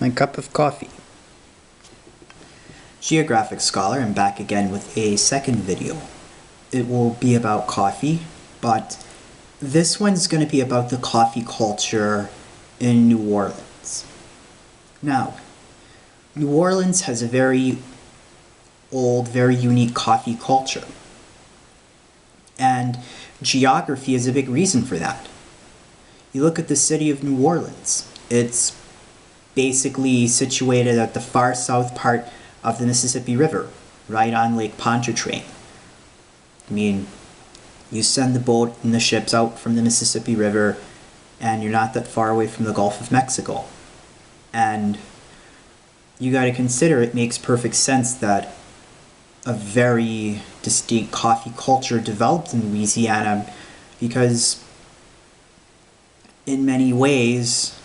my cup of coffee. Geographic Scholar, I'm back again with a second video. It will be about coffee, but this one's going to be about the coffee culture in New Orleans. Now, New Orleans has a very old, very unique coffee culture. And geography is a big reason for that. You look at the city of New Orleans. It's basically situated at the far south part of the Mississippi River, right on Lake Pontchartrain. I mean, you send the boat and the ships out from the Mississippi River, and you're not that far away from the Gulf of Mexico. And you got to consider it makes perfect sense that a very distinct coffee culture developed in Louisiana, because in many ways,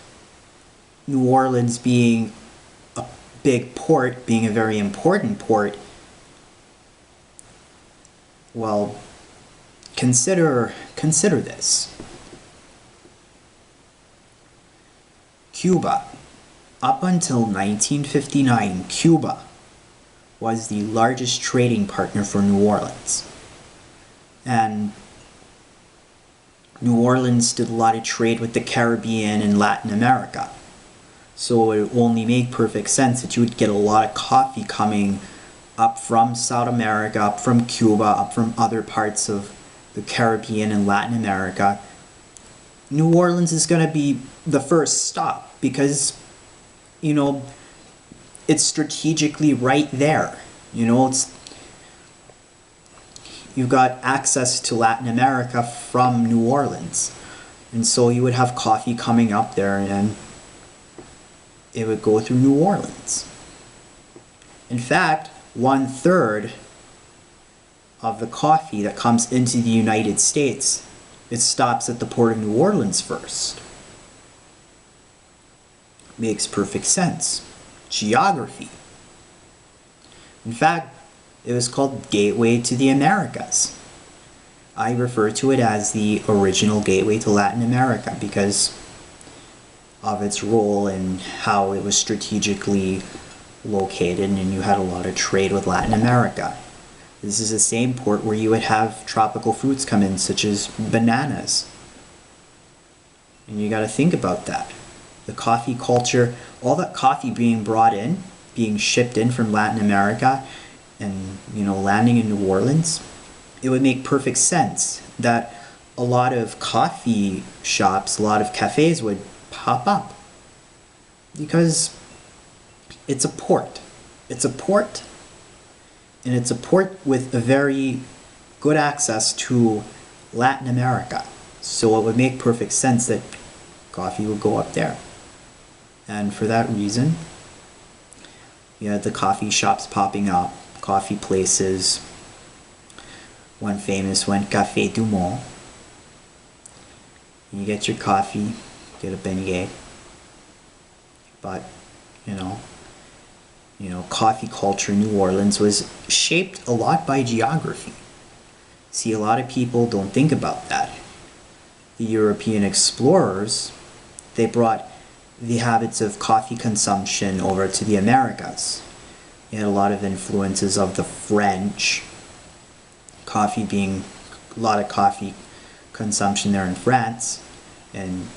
New Orleans being a big port, being a very important port, well, consider this. Cuba. Up until 1959, Cuba was the largest trading partner for New Orleans. And New Orleans did a lot of trade with the Caribbean and Latin America. So it only made perfect sense that you would get a lot of coffee coming up from South America, up from Cuba, up from other parts of the Caribbean and Latin America. New Orleans is going to be the first stop because, you know, it's strategically right there. You know, you've got access to Latin America from New Orleans. And so you would have coffee coming up there and it would go through New Orleans. In fact, 1/3 of the coffee that comes into the United States, it stops at the port of New Orleans first. Makes perfect sense. Geography. In fact, it was called Gateway to the Americas. I refer to it as the original gateway to Latin America because of its role and how it was strategically located, and you had a lot of trade with Latin America. This is the same port where you would have tropical fruits come in, such as bananas. And you got to think about that. The coffee culture, all that coffee being brought in, being shipped in from Latin America, and, you know, landing in New Orleans, it would make perfect sense that a lot of coffee shops, a lot of cafes would pop up because it's a port. It's a port, and it's a port with a very good access to Latin America. So it would make perfect sense that coffee would go up there. And for that reason, you had the coffee shops popping up, coffee places. One famous one, Café Du Monde. You get your coffee, get a beignet. But, you know, coffee culture in New Orleans was shaped a lot by geography. See, a lot of people don't think about that. The European explorers, they brought the habits of coffee consumption over to the Americas. You had a lot of influences of the French, coffee being a lot of coffee consumption there in France, and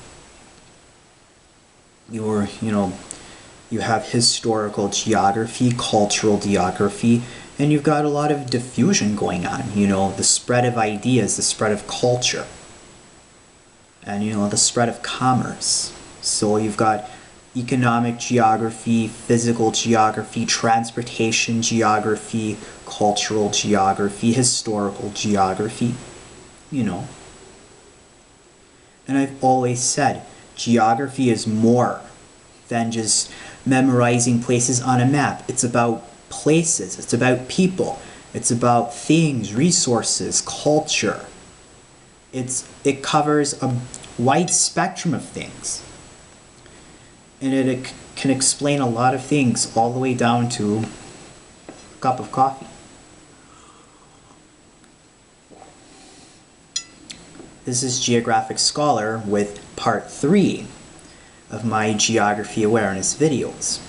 you have historical geography, cultural geography, and you've got a lot of diffusion going on, the spread of ideas, the spread of culture, and the spread of commerce. So you've got economic geography, physical geography, transportation geography, cultural geography, historical geography, And I've always said, geography is more than just memorizing places on a map. It's about places, it's about people, it's about things, resources, culture. It covers a wide spectrum of things. And it can explain a lot of things all the way down to a cup of coffee. This is Geographic Scholar with part 3. of my geography awareness videos.